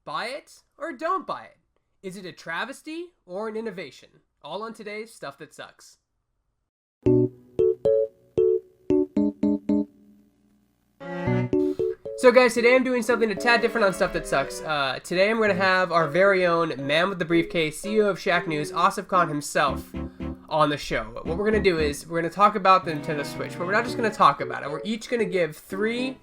Buy it or don't buy it? Is it a travesty or an innovation? All on today's Stuff That Sucks. So guys, today I'm doing something a tad different on Stuff That Sucks. Today I'm going to have our very own man with the briefcase, CEO of Shacknews, Asif Khan himself, on the show. What we're going to do is we're going to talk about the Nintendo Switch, but we're not just going to talk about it. We're each going to give 3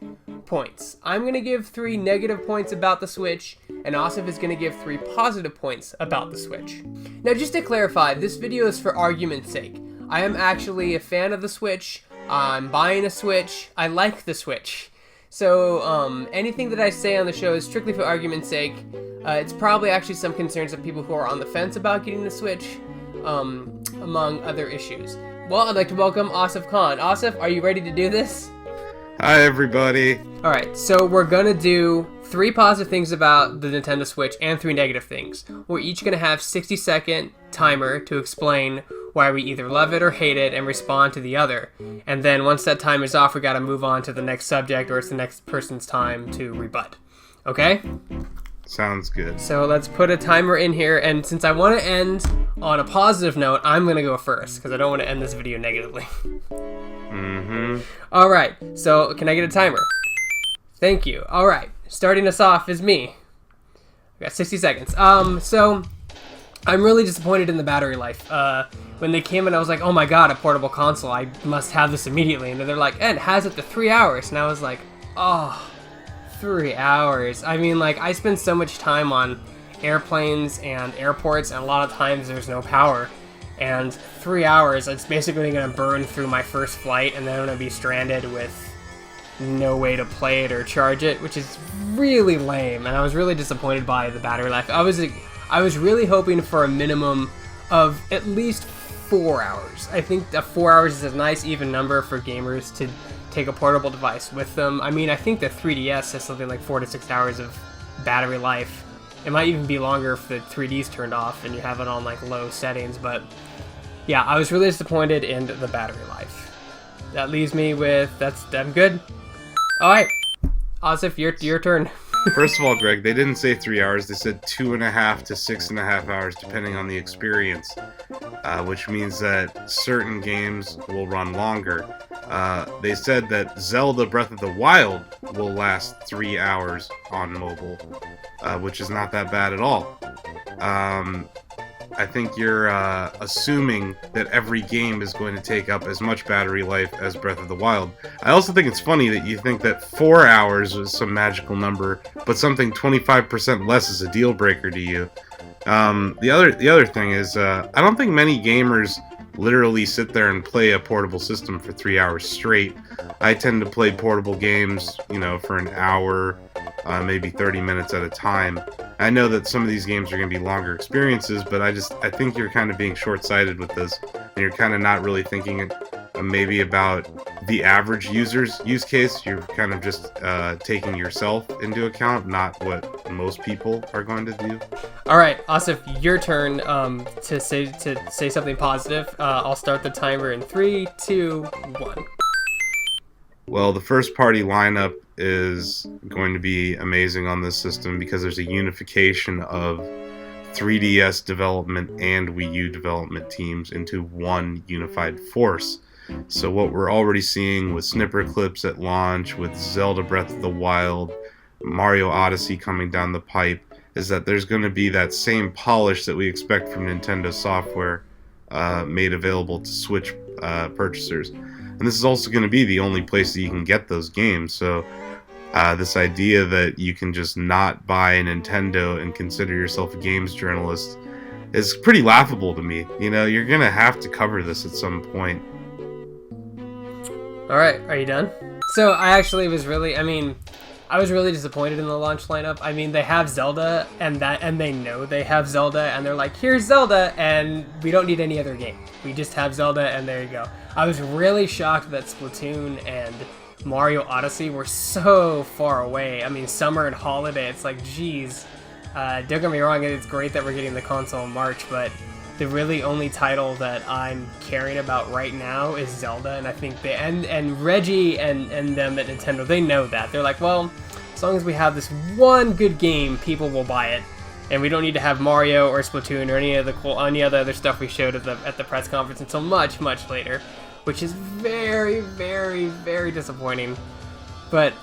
points. I'm going to give 3 negative points about the Switch, and Asif is going to give 3 positive points about the Switch. Now, just to clarify, this video is for argument's sake. I am actually a fan of the Switch. I'm buying a Switch. I like the Switch. So, anything that I say on the show is strictly for argument's sake. It's probably actually some concerns of people who are on the fence about getting the Switch, among other issues. Well, I'd like to welcome Asif Khan. Asif, are you ready to do this? Hi, everybody. Alright, so we're gonna do 3 positive things about the Nintendo Switch and 3 negative things. We're each gonna have 60-second timer to explain why we either love it or hate it and respond to the other. And then once that time is off, we gotta move on to the next subject, or it's the next person's time to rebut. Okay? Sounds good. So let's put a timer in here, and since I want to end on a positive note, I'm gonna go first, because I don't want to end this video negatively. Alright, so can I get a timer? Thank you. Alright, starting us off is me. I got 60 seconds. So I'm really disappointed in the battery life. When they came in, I was like, oh my god, a portable console, I must have this immediately. And then they're like, and it has up to 3 hours. And I was like, oh, 3 hours. I mean, like, I spend so much time on airplanes and airports, and a lot of times there's no power. And 3 hours, it's basically going to burn through my first flight, and then I'm going to be stranded with no way to play it or charge it, which is really lame. And I was really disappointed by the battery life. I was really hoping for a minimum of at least 4 hours. I think that 4 hours is a nice even number for gamers to take a portable device with them. I mean, I think the 3DS has something like 4 to 6 hours of battery life. It might even be longer if the 3D's turned off and you have it on like low settings, but yeah, I was really disappointed in the battery life. That leaves me with, I'm good. Alright, Asif, your turn. First of all, Greg, they didn't say 3 hours. They said 2.5 to 6.5 hours, depending on the experience, which means that certain games will run longer. They said that Zelda Breath of the Wild will last 3 hours on mobile, which is not that bad at all. I think you're assuming that every game is going to take up as much battery life as Breath of the Wild. I also think it's funny that you think that 4 hours is some magical number, but something 25% less is a deal breaker to you. The other thing is, I don't think many gamers literally sit there and play a portable system for 3 hours straight. I tend to play portable games, for an hour, maybe 30 minutes at a time. I know that some of these games are going to be longer experiences, but I think you're kind of being short-sighted with this, and you're kind of not really thinking maybe about the average user's use case. You're kind of just taking yourself into account, not what most people are going to do. All right, Asif, your turn to say something positive. I'll start the timer in 3, 2, 1. Well, the first-party lineup is going to be amazing on this system because there's a unification of 3DS development and Wii U development teams into one unified force. So what we're already seeing with snipper clips at launch, with Zelda Breath of the Wild, Mario Odyssey coming down the pipe, is that there's going to be that same polish that we expect from Nintendo software made available to Switch purchasers. And this is also going to be the only place that you can get those games. So this idea that you can just not buy a Nintendo and consider yourself a games journalist is pretty laughable to me. You're going to have to cover this at some point. Alright, are you done? So I actually was really disappointed in the launch lineup. I mean, they have Zelda, and they know they have Zelda, and they're like, here's Zelda, and we don't need any other game. We just have Zelda, and there you go. I was really shocked that Splatoon and Mario Odyssey were so far away. I mean, summer and holiday, it's like, geez. Don't get me wrong, it's great that we're getting the console in March, but the really only title that I'm caring about right now is Zelda, and I think and Reggie and them at Nintendo, they know that. They're like, well, as long as we have this one good game, people will buy it, and we don't need to have Mario or Splatoon or any other stuff we showed at the press conference until much, much later, which is very, very, very disappointing. But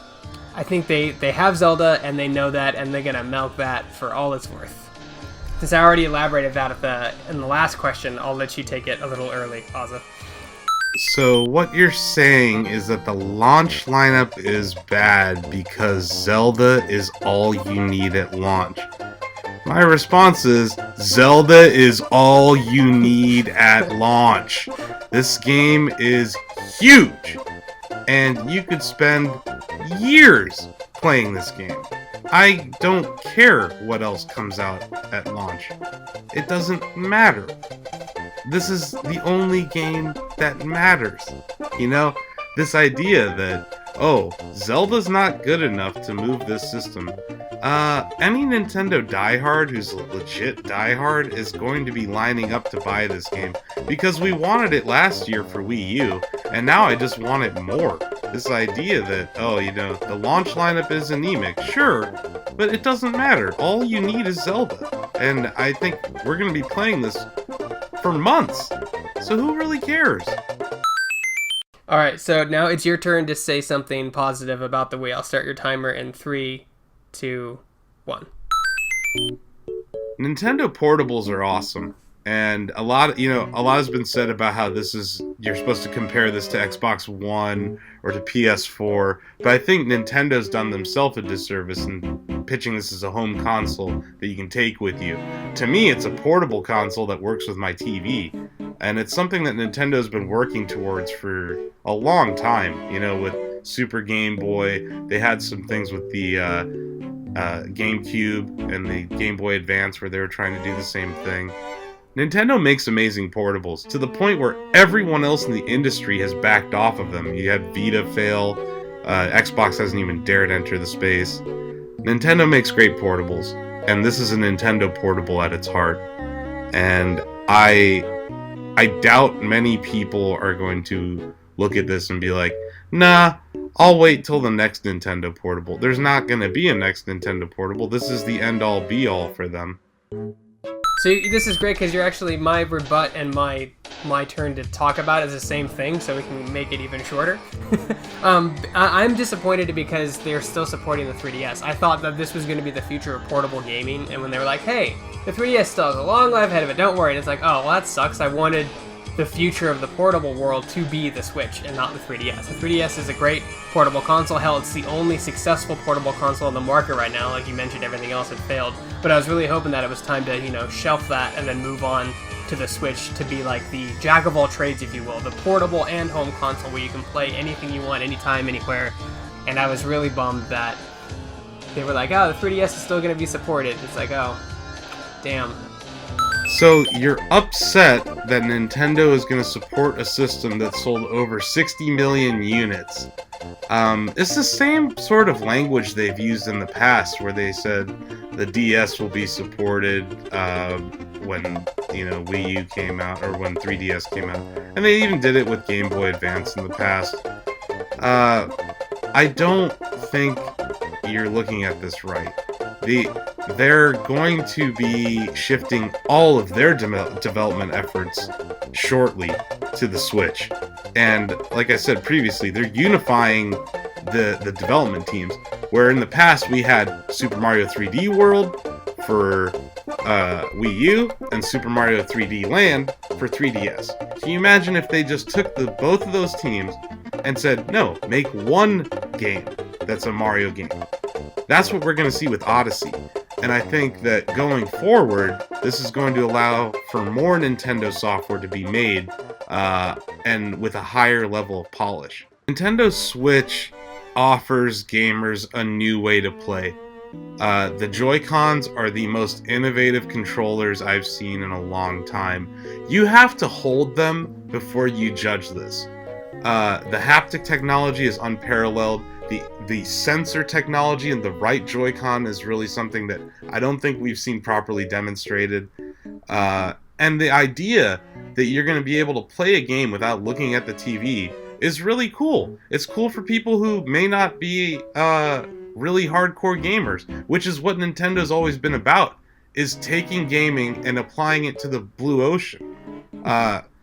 I think they have Zelda, and they know that, and they're gonna milk that for all it's worth. Since I already elaborated that in the last question, I'll let you take it a little early, Ozza. So what you're saying is that the launch lineup is bad because Zelda is all you need at launch. My response is, Zelda is all you need at launch. This game is huge, and you could spend years playing this game. I don't care what else comes out at launch. It doesn't matter. This is the only game that matters. You know, this idea that, oh, Zelda's not good enough to move this system. Any Nintendo diehard who's a legit diehard is going to be lining up to buy this game because we wanted it last year for Wii U, and now I just want it more. This idea that, oh, you know, the launch lineup is anemic, sure, but it doesn't matter. All you need is Zelda, and I think we're going to be playing this for months, so who really cares? Alright, so now it's your turn to say something positive about the Wii. I'll start your timer in 3, 2, 1. Nintendo portables are awesome, and a lot has been said about how you're supposed to compare this to Xbox One or to PS4, but I think Nintendo's done themselves a disservice in pitching this as a home console that you can take with you. To me, it's a portable console that works with my TV, and it's something that Nintendo's been working towards for a long time. You know, with Super Game Boy, they had some things with the GameCube and the Game Boy Advance where they were trying to do the same thing. Nintendo makes amazing portables to the point where everyone else in the industry has backed off of them. You had Vita fail, Xbox hasn't even dared enter the space. Nintendo makes great portables, and this is a Nintendo portable at its heart. And I doubt many people are going to look at this and be like, nah, I'll wait till the next Nintendo portable. There's not going to be a next Nintendo portable. This is the end-all be-all for them. So this is great because you're actually my rebut and my turn to talk about is the same thing, so we can make it even shorter. I'm disappointed because they're still supporting the 3DS. I thought that this was going to be the future of portable gaming, and when they were like, hey, the 3DS still has a long life ahead of it, don't worry, and it's like, oh, well, that sucks. I wanted the future of the portable world to be the Switch and not the 3DS. The 3DS is a great portable console. Hell, it's the only successful portable console on the market right now. Like you mentioned, everything else had failed. But I was really hoping that it was time to, shelf that and then move on to the Switch to be like the jack of all trades, if you will. The portable and home console where you can play anything you want, anytime, anywhere. And I was really bummed that they were like, oh, the 3DS is still going to be supported. It's like, oh, damn. So you're upset that Nintendo is going to support a system that sold over 60 million units. It's the same sort of language they've used in the past where they said the DS will be supported when Wii U came out or when 3DS came out. And they even did it with Game Boy Advance in the past. I don't think you're looking at this right. They're going to be shifting all of their development efforts shortly to the Switch. And like I said previously, they're unifying the development teams, where in the past we had Super Mario 3D World for Wii U and Super Mario 3D Land for 3DS. Can you imagine if they just took both of those teams and said, no, make one game that's a Mario game? That's what we're going to see with Odyssey. And I think that going forward, this is going to allow for more Nintendo software to be made, and with a higher level of polish. Nintendo Switch offers gamers a new way to play. The Joy-Cons are the most innovative controllers I've seen in a long time. You have to hold them before you judge this. The haptic technology is unparalleled. The sensor technology and the right Joy-Con is really something that I don't think we've seen properly demonstrated. And the idea that you're going to be able to play a game without looking at the TV is really cool. It's cool for people who may not be really hardcore gamers, which is what Nintendo's always been about, is taking gaming and applying it to the blue ocean.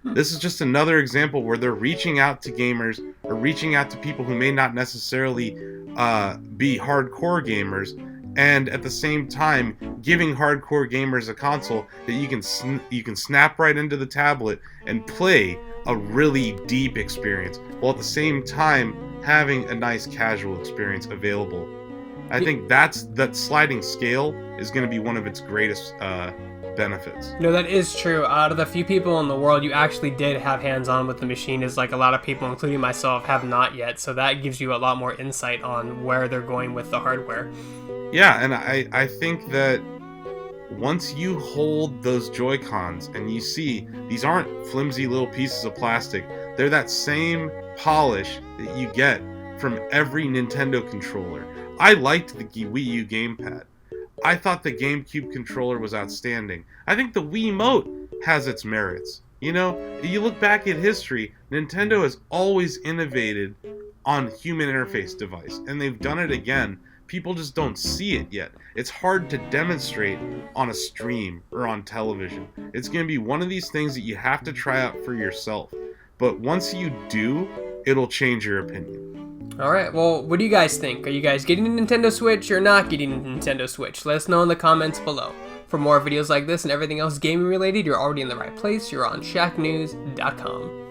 This is just another example where they're reaching out to gamers or reaching out to people who may not necessarily be hardcore gamers, and at the same time giving hardcore gamers a console that you can snap right into the tablet and play a really deep experience, while at the same time having a nice casual experience available. I think that sliding scale is going to be one of its greatest benefits. No, that is true. Out of the few people in the world you actually did have hands-on with the machine is like a lot of people, including myself, have not yet. So that gives you a lot more insight on where they're going with the hardware. Yeah, and I think that once you hold those Joy-Cons and you see these aren't flimsy little pieces of plastic, they're that same polish that you get from every Nintendo controller. I liked the Wii U gamepad. I thought the GameCube controller was outstanding. I think the Wiimote has its merits. You know, you look back at history, Nintendo has always innovated on human interface device, and they've done it again. People just don't see it yet. It's hard to demonstrate on a stream or on television. It's going to be one of these things that you have to try out for yourself. But once you do, it'll change your opinion. Alright, well, what do you guys think? Are you guys getting a Nintendo Switch or not getting a Nintendo Switch? Let us know in the comments below. For more videos like this and everything else gaming related, you're already in the right place. You're on Shacknews.com.